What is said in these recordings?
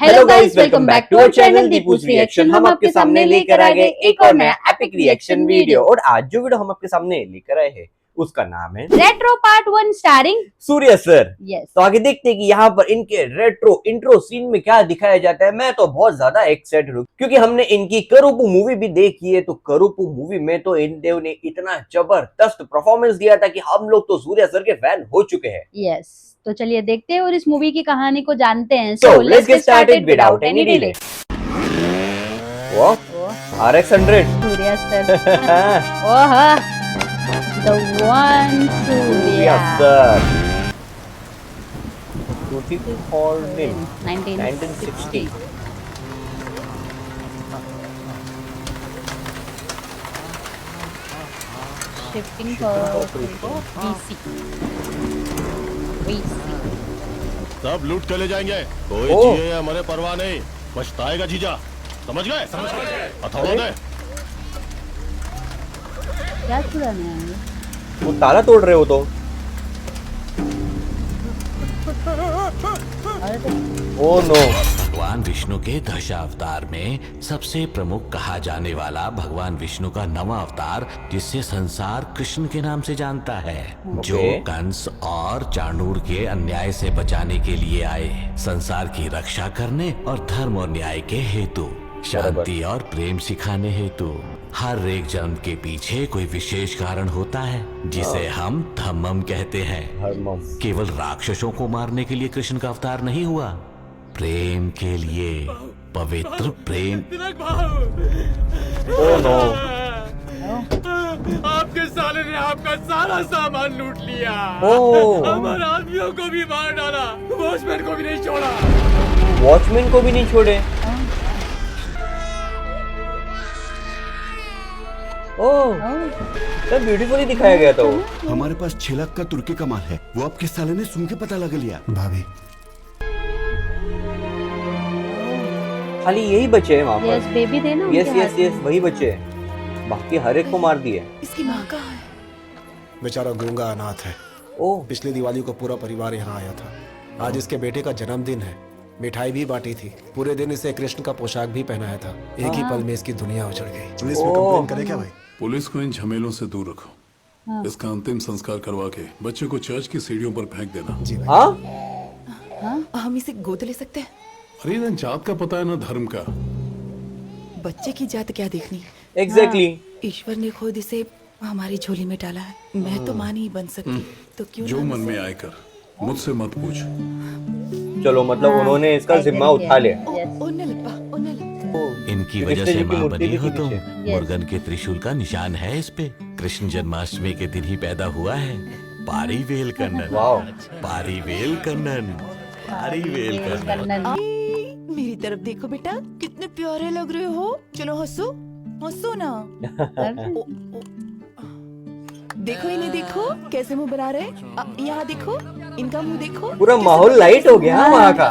Hello guys, welcome back to our channel Deepu's reaction. हम आपके सामने लेकर आ गए एक और नया एपिक रिएक्शन वीडियो। और आज जो वीडियो हम आपके सामने लेकर आए हैं उसका नाम है रेट्रो पार्ट 1 स्टारिंग सूर्य सर। यस। तो आगे देखते हैं कि यहाँ पर इनके रेट्रो इंट्रो सीन में क्या दिखाया जाता है। मैं तो बहुत ज्यादा एक्साइटेड हूँ क्योंकि हमने इनकी करूपू मूवी भी देखी है। तो करूपू मूवी में तो इन देव ने इतना जबरदस्त परफॉर्मेंस दिया था कि हम लोग तो सूर्य सर के फैन हो चुके हैं। यस, तो चलिए देखते हैं और इस मूवी की कहानी को जानते हैं। So let's get started without any delay. Wow, RX 100. Surya sir oh the one Surya sir 1960. 1960 shifting सब लूट के ले जाएंगे, कोई जिए या मरे परवाह नहीं, पछताएगा जीजा। समझ गए? हथौड़ा दे। क्या चुराने आए? वो ताला तोड़ रहे हो तो। Oh no. भगवान विष्णु के दशावतार में सबसे प्रमुख कहा जाने वाला भगवान विष्णु का नवा अवतार, जिससे संसार कृष्ण के नाम से जानता है, जो कंस और चाणूर के अन्याय से बचाने के लिए आए, संसार की रक्षा करने और धर्म और न्याय के हेतु, शांति और प्रेम सिखाने हेतु। हर एक जन्म के पीछे कोई विशेष कारण होता है जिसे हम धम्मम कहते हैं। केवल राक्षसों को मारने के लिए कृष्ण का अवतार नहीं हुआ, प्रेम के लिए, पवित्र प्रेम। Oh no. आपके साले ने आपका सारा सामान लूट लिया। हमारे आदमियों को भी मार डाला, वॉचमैन को भी नहीं छोड़ा। वॉचमैन को भी नहीं छोड़े। ओह, सब ब्यूटीफुली दिखाया गया था वो। हमारे पास 6 लाख का तुर्की का माल है, वो आपके साले ने सुन के पता लगा लिया। भाभी खाली यही बचे हैं वहाँ पर। यस, बेबी देना। यस वही बचे हैं, बाकी हर एक को मार दिए। इसकी माँ कहाँ है? बेचारा गूंगा अनाथ है। ओह, पिछली दिवाली को पूरा परिवार यहाँ आया था। आज इसके बेटे का जन्मदिन है, मिठाई भी बांटी थी, पूरे दिन इसे कृष्ण का पोशाक भी पहनाया था। एक ही पल में इसकी दुनिया उजड़ गई। पुलिस में कंप्लेन करे क्या भाई? पुलिस को इन झमेलों से दूर रखो। इसका अंतिम संस्कार करवा के बच्चे को चर्च की सीढ़ियों पर फेंक देना। जी भाई। हाँ? हम इसे गोद ले सकते हैं? अरे ना जात का पता है ना धर्म का। बच्चे की जात क्या देखनी? एग्जैक्टली। ईश्वर ने खुद इसे हमारी झोली में डाला है, मैं तो मां नहीं बन सकती, तो क्यों जो ना मन में आए कर, मुझसे मत पूछ। चलो मतलब उन्होंने इसका जिम्मा उठा लिया। इनकी वजह से माँ बनी हो तुम। मुर्गन के त्रिशूल का निशान है इस पे। कृष्ण जन्माष्टमी के दिन ही पैदा हुआ है। पारीवेल कन्नन। वाओ। पारीवेल कन्नन। पारीवेल कन्नन। मेरी तरफ देखो बेटा, कितने प्यारे लग रहे हो। चलो हंसो, हंसो ना। देखो इन्हें, देखो कैसे मुंह बना रहे। यहाँ देखो, इनका मुंह देखो। पूरा माहौल लाइट हो गया वहाँ का।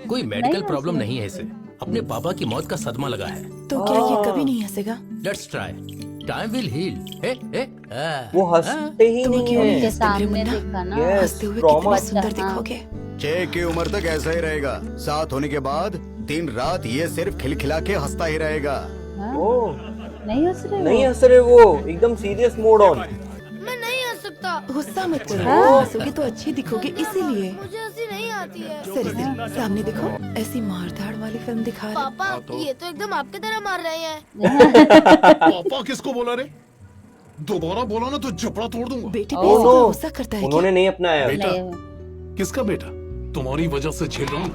कोई मेडिकल प्रॉब्लम नहीं है इसे, अपने पापा की मौत का सदमा लगा है। तो क्या ये कभी नहीं हंसेगा? Let's try, time will heal. वो हंसते ही नहीं क्यों नहीं है। के सामने देखा ना। Yes, हंसते हुए trauma। कितना सुंदर दिखोगे। 6 की उम्र तक ऐसा ही रहेगा। 7 होने के बाद दिन रात ये सिर्फ खिलखिला के हंसता ही रहेगा। ओह, नहीं हंस रहे? नहीं हंस रहे वो, एकदम सीरियस मोड ऑन। मैं नहीं हंस सकता। गुस्सा मत करो, हंसोगे तो अच्छी दिखोगे, इसीलिए। मुझे हंसी नहीं आती है। सर सामने देखो, ऐसी मारधाड़ वाली फिल्म दिखा रहे। पापा ये तो एकदम आपकी तरह मार रहे हैं। पापा किसको बोला रे? दोबारा बोला ना तो जबड़ा तोड़ दूंगा। बेटे ओह पे नो। गुस्सा करता है क्या? उन्होंने नहीं अपनाया। बेटा, किसका बेटा? तुम्हारी वजह से झेल रहा हूँ।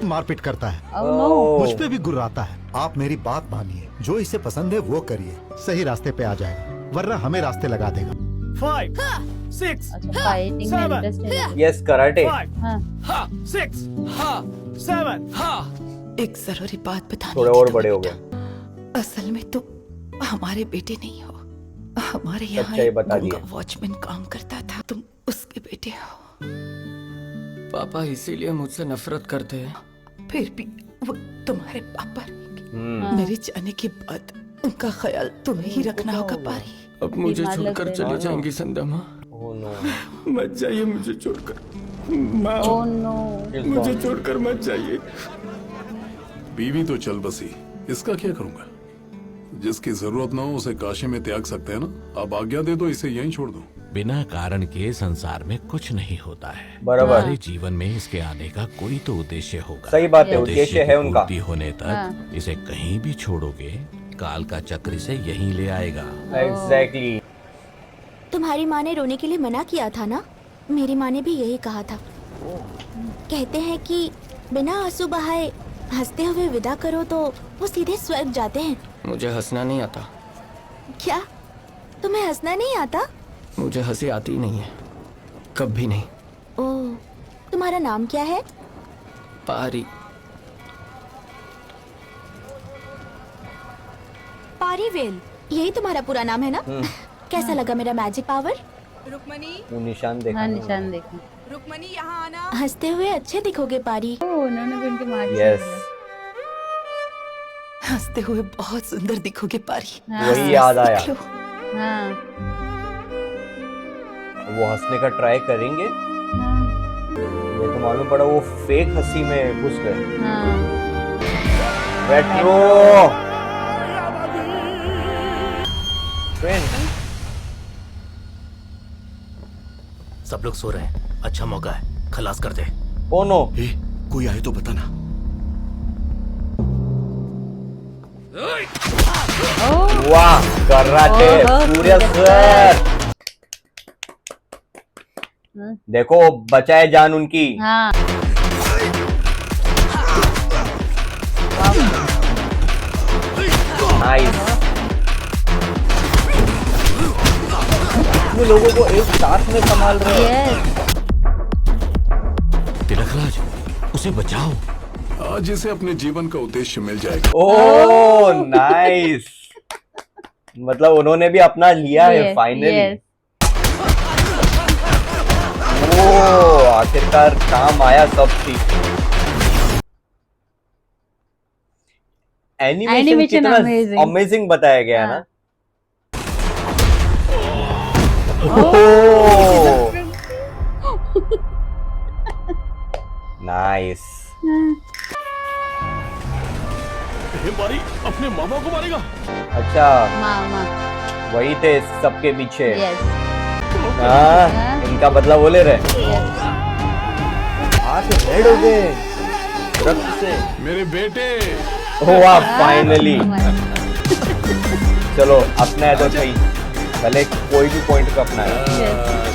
मारपीट करता है, ओह, मुझ पे भी गुर्राता है। आप मेरी बात मानिए, जो इसे पसंद है वो करिए, सही रास्ते पे आ जाएगा, वरना हमें रास्ते लगा देगा। 5 6 अच्छा, फाइटिंग में इंटरेस्ट है। Yes karate. हाँ। 6 7 एक जरूरी बात बतानी थोड़े थी और तुम्हें बड़े हो बेटा। गए। असल में तुम हमारे बेटे नहीं हो, हमारे यहाँ सच्चाई एक बता गूंगा दिया। वॉचमैन काम करता था, तुम उसके बेटे हो। पापा इसीलिए मुझसे नफरत करते हैं। फिर भी वो तुम्हारे पापा रहेंगे। मेरे जाने के बाद उनका ख्याल तुम्हें ही रखना होगा पारी। अब मुझे बीमार लग छोड़कर रहे चली हैं। जाएंगी संदमा। Oh no. मत जाइए मुझे छोड़कर। Oh no. मुझे छोड़कर मत जाइए। बीवी तो चल बसी, इसका क्या करूंगा? जिसकी जरूरत ना हो उसे काशी में त्याग सकते हैं ना। अब आज्ञा दे दो, इसे यहीं छोड़ दो। बिना कारण के संसार में कुछ नहीं होता है। बराबर। हमारे जीवन में इसके आने का कोई तो उद्देश्य होगा। सही बात है, Yes. उद्देश्य की है उनका। पूर्ति होने तक इसे कहीं भी छोड़ोगे, काल का चक्र इसे यहीं ले आएगा। एग्जैक्टली। तुम्हारी माँ ने रोने के लिए मना किया था ना? मेरी माँ ने भी यही कहा था। कहते हैं कि बिना आंसू बहाए हंसते हुए विदा करो तो वो सीधे स्वर्ग जाते हैं। मुझे हंसना नहीं आता। क्या तुम्हें हंसना नहीं आता? मुझे हंसी आती ही नहीं है, कभी नहीं। ओह, तुम्हारा नाम क्या है? पारी। पारीवेल, यही तुम्हारा पूरा नाम है ना? कैसा लगा मेरा मैजिक पावर? रुक्मणी, वो निशान देखा। हाँ निशान देखो। रुक्मणी यहाँ आना। हंसते हुए अच्छे दिखोगे पारी। ओह उन्होंने भी उनकी माँ की यस, सुनी हंसते हुए बहुत सुंदर दिखोगे पारी। है। हाँ, वही याद आया। देख लो। हाँ वो हंसने का ट्राई करेंगे, हाँ ये तो मालूम पड़ा वो फेक हंसी में घुस गए। हाँ। Retro friend. सब लोग सो रहे हैं, अच्छा मौका है, खलास कर दे। ओ नो, कोई आए तो बताना। वाह कराटे सूर्य सर। देखो बचाए जान उनकी। हाँ नाइस। इतने लोगों को एक साथ में संभाल रहे हैं। यस। तिलकराज, उसे बचाओ। आज इसे अपने जीवन का उद्देश्य मिल जाएगा। Oh nice. मतलब उन्होंने भी अपना लिया है फाइनली। यस। ओह आखिरकार काम आया सब चीज। एनिमेशन Animation कितना amazing। अमेजिंग बताया गया है हाँ। ना। Oh nice. मारी अपने मामा को मारेगा। अच्छा मामा। वही थे सबके पीछे। यस। हाँ इनका बदला वो ले रहे। हाथ रेड हो गए रक्त से। मेरे बेटे वाह फाइनली। चलो अपना है तो सही, भले कोई भी पॉइंट को अपना है।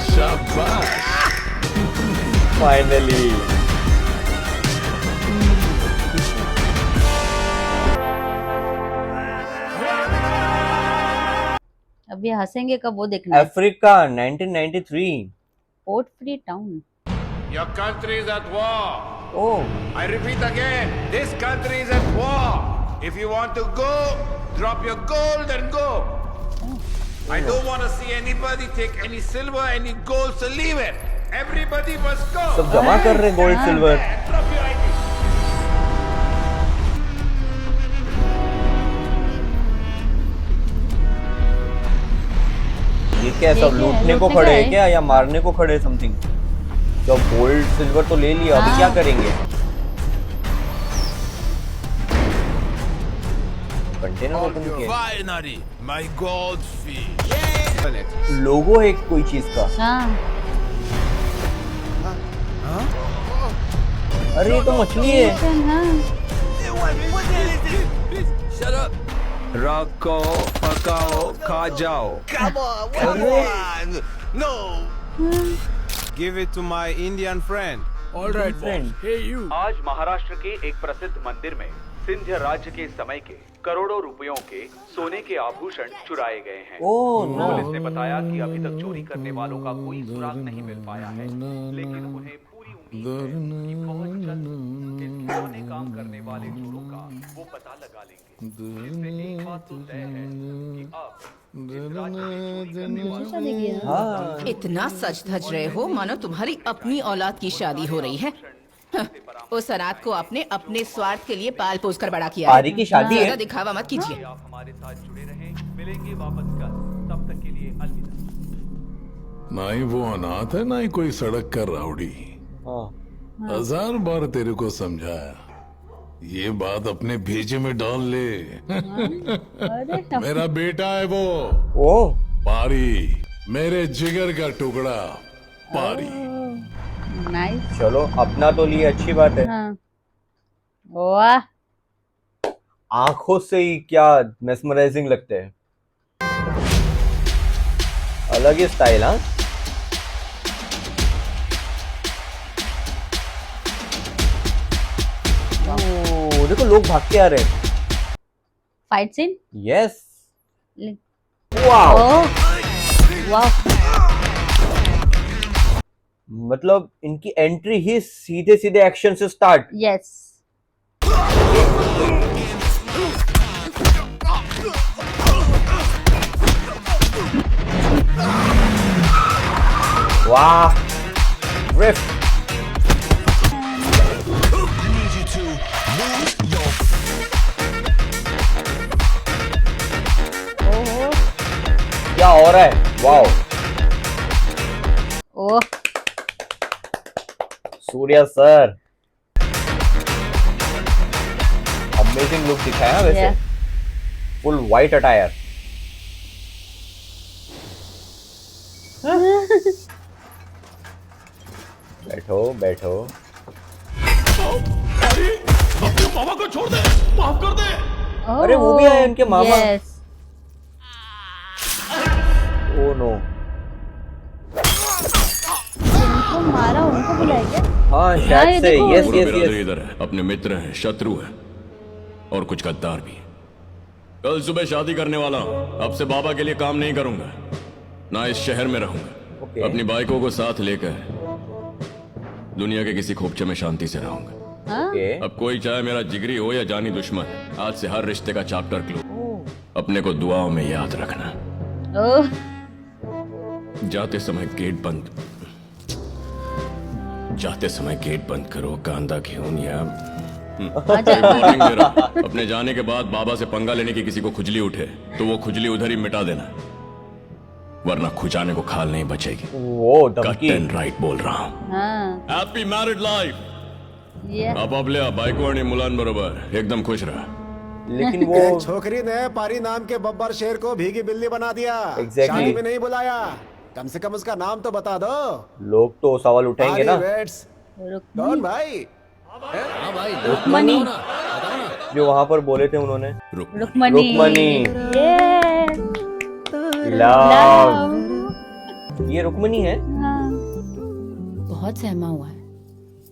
शाबाश। फाइनली अब ये हंसेंगे कब वो देखना है। Africa 1993। Port free town. Your country is at war. Oh I repeat again, this country is at war. If you want to go, drop your gold and go. I don't want to see anybody take any silver, any gold, so leave it. Everybody must go. सब जमा कर रहे gold silver. Drop your ID. ये क्या ये सब क्या है? लूटने को लूटने खड़े का हैं है? क्या या मारने को खड़े समथिंग? जब गोल्ड सिल्वर तो ले लिया अभी हाँ। क्या करेंगे? कंटेनर ओपन किए। Finally, my goldfish. लोगो है कोई चीज का। हाँ अरे ये तो मछली है। हाँ। Shut up. रखो, पकाओ, खा जाओ। Come on. No. Give it to my Indian friend. All right, Friend. boss. Hey, you. आज महाराष्ट्र के एक प्रसिद्ध मंदिर में सिंध्य राज्य के समय के करोड़ों रुपयों के सोने के आभूषण चुराए गए हैं। Oh no. पुलिस ने बताया कि अभी तक चोरी करने वालों का कोई सुराग नहीं मिल पाया है, लेकिन उन्हें पूरी उम्मीद है कि बहुत जल्द इन पुराने काम करने वाले चोरों का वो पता लगा लेंगे। इससे एक बात तो तय है कि अब इस राज्य में चोरी करने वालों शादी की है। हाँ इतना सच धज रहे हो मानो तुम्हारी अपनी औलाद की शादी हो रही है। हाँ, उस अनाथ को आपने अपने स्वार्थ के लिए पाल पोस कर बड़ा किया है। पारी की शादी ज्यादा है। दिखावा मत कीजिए। आप हमारे साथ जुड़े रहें, मिलेंगे वापस कल, तब तक के लिए अलविदा। ना ही वो अनाथ है ना ही कोई सड़क का राउडी। हाँ 1000 बार तेरे को समझाया, ये बात अपने भेजे में डाल ले। अरे मेरा बेटा है वो, ओ पारी, मेरे जिगर का टुकड़ा पारी। नाइस। चलो अपना तो लिए, अच्छी बात है। हाँ वाह। आंखों से ही क्या मेस्मराइजिंग लगते हैं, अलग ही स्टाइल। हाँ ओ, देखो लोग भाग के आ रहे हैं। Fight scene. यस ले- वाओ, वाह। मतलब इनकी एंट्री ही सीधे सीधे एक्शन से स्टार्ट। यस। वाह, रिफ। ओहो। क्या हो रहा है, वाओ। ओह सूर्या सर, अमेजिंग लुक दिखाया वैसे। Yeah. Full white attire. बैठो बैठो। अपने मामा को छोड़ दे, माफ कर दे। अरे वो भी आए उनके मामा। यस। ओ नो, उनको मारा, उनको बुलाया क्या? हाँ हाँ, शायद ये से। देखो। यस पूरा यस बिरादरी यस। इधर है, अपने मित्र हैं, शत्रु है और कुछ गद्दार भी। कल सुबह शादी करने वाला हूं, अब से बाबा के लिए काम नहीं करूंगा, ना इस शहर में रहूंगा। ओके। अपनी बाइकों को साथ लेकर दुनिया के किसी खोपचे में शांति से रहूंगा। हाँ? ओके। अब कोई चाहे मेरा जिगरी हो या जानी दुश्मन, आज से हर रिश्ते का चैप्टर क्लोज। अपने को दुआओं में याद रखना। ओह जाते समय गेट बंद, जाते समय गेट बंद करो, कांदा घेऊन या वार्निंग दे रहा हूं। अपने जाने के बाद बाबा से पंगा लेने की किसी को खुजली उठे तो वो खुजली उधर ही मिटा देना, वरना खुजाने को खाल नहीं बचेगी। वो धमकी। कट एंड राइट बोल रहा हूँ। हाँ हैप्पी मैरिड लाइफ। ये आप ले बाइको आणि मुलान बरोबर एकदम खुश रहा। लेकिन वो एक छोकरी ने पारी नाम के बब्बर शेर को भीगी बिल्ली बना दिया। Exactly. शादी में नहीं बुलाया, कम से कम उसका नाम तो बता दो। लोग तो सवाल उठाएंगे ना। पारी वेट्स। कौन भाई? हाँ भाई, रुक्मणी। बताओ ना। जो वहां पर बोले थे उन्होंने। रुक्मणी। रुक्मणी। ये लव। ये रुक्मणी है। हाँ। बहुत सहमा हुआ है,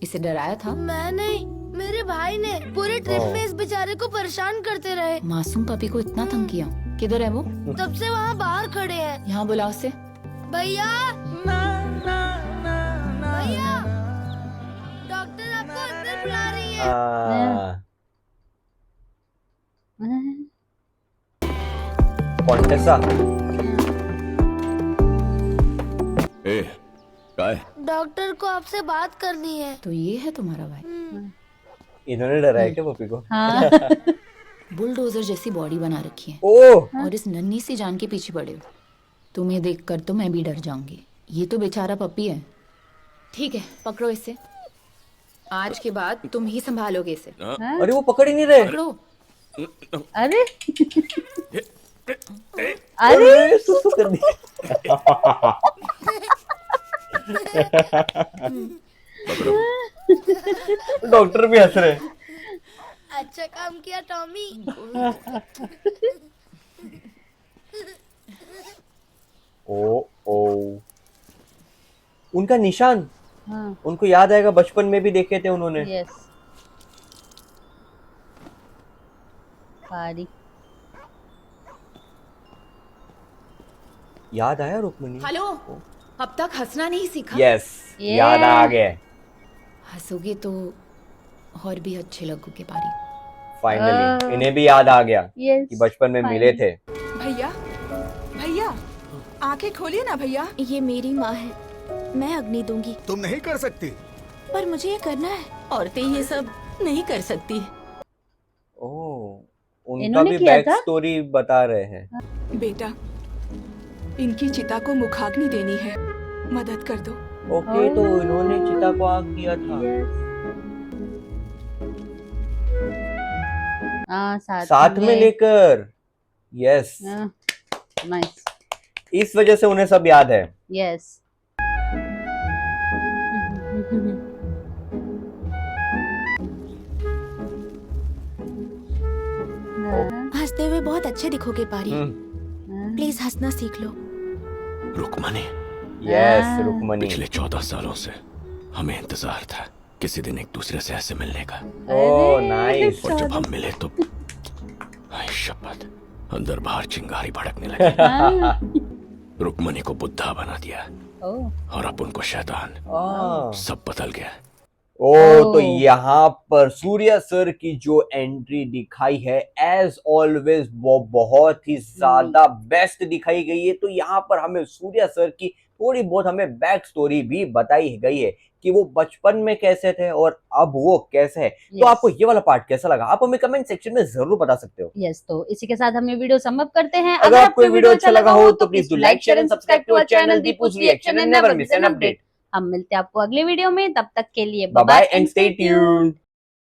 इसे डराया था। मैं नहीं, मेरे भाई ने पूरे ट्रिप में इस बेचारे को परेशान करते रहे। मासूम पपी को इतना तंग किया। किधर है वो? तब से वहाँ बाहर खड़े हैं। यहाँ बुलाओ उसे। भैया, भैया, डॉक्टर आपको अंदर बुला रही है। कॉन्टेसा। ए, काय? डॉक्टर को आपसे बात करनी है। तो ये है तुम्हारा भाई। इन्होंने डराया क्या पपी को? हाँ। बुलडोजर जैसी बॉडी बना रखी है ओह और इस नन्ही सी जान के पीछे पड़े हो। तुम्हें देखकर तो मैं भी डर जाऊंगी। ये तो बेचारा पप्पी है। ठीक है, पकड़ो इसे। आज के बाद तुम ही संभालोगे इसे। अरे वो पकड़ ही नहीं रहे। पकड़ो। अरे अरे सुसु कर दी। डॉक्टर भी हंस रहे। अच्छा काम किया टॉमी। ओ ओ, उनका निशान। हाँ उनको याद आएगा, बचपन में भी देखे थे उन्होंने। यस। पारी। याद आया रुक्मणी? हेलो, अब तक हंसना नहीं सीखा? यस, ये। याद आ गया। हंसोगे तो और भी अच्छे लगोगे पारी। फाइनली इन्हें भी याद आ गया यस कि बचपन में मिले थे। भैया, भैया, आंखें खोलिए ना भैया। ये मेरी माँ है, मैं अग्नि दूंगी। तुम नहीं कर सकती। पर मुझे ये करना है। औरतें ये सब नहीं कर सकती। ओह, उनका इन्होंने भी किया बैक था? स्टोरी बता रहे हैं। बेटा, इनकी चिता को मुखाग्नि देनी है, मदद कर दो। ओके, तो इन्होंने चिता को आग दिया था। हाँ, साथ में लेकर, यस, नाइस, इस वजह से उन्हें सब याद है। यस। हंसते हुए बहुत अच्छे दिखोगे पारी। प्लीज हंसना सीख लो। रुकमणी, यस रुकमणी। पिछले 14 सालों से हमें इंतजार था किसी दिन एक दूसरे से ऐसे मिलने का। Oh nice. और जब हम मिले तो हाय शपथ, अंदर बाहर चिंगारी भड़कने लगी। रुकमणी को बुद्धा बना दिया और अब उनको शैतान। सब बदल गया। तो यहाँ पर सूर्या सर की जो एंट्री दिखाई है एज ऑलवेज वो बहुत ही ज्यादा बेस्ट दिखाई गई है। तो यहाँ पर हमें सूर्या सर की थोड़ी बहुत हमें बैक स्टोरी भी बताई गई है कि वो बचपन में कैसे थे और अब वो कैसे है। तो आपको ये वाला पार्ट कैसा लगा, आप हमें कमेंट सेक्शन में जरूर बता सकते हो। यस, तो इसी के साथ हम ये वीडियो सम अप करते हैं। अगर आपको वीडियो अच्छा लगा हो तो please do like, share and subscribe to our channel Deepu's reaction and never miss an update. हम मिलते हैं आपको अगले वीडियो में, तब तक के लिए bye bye and stay tuned.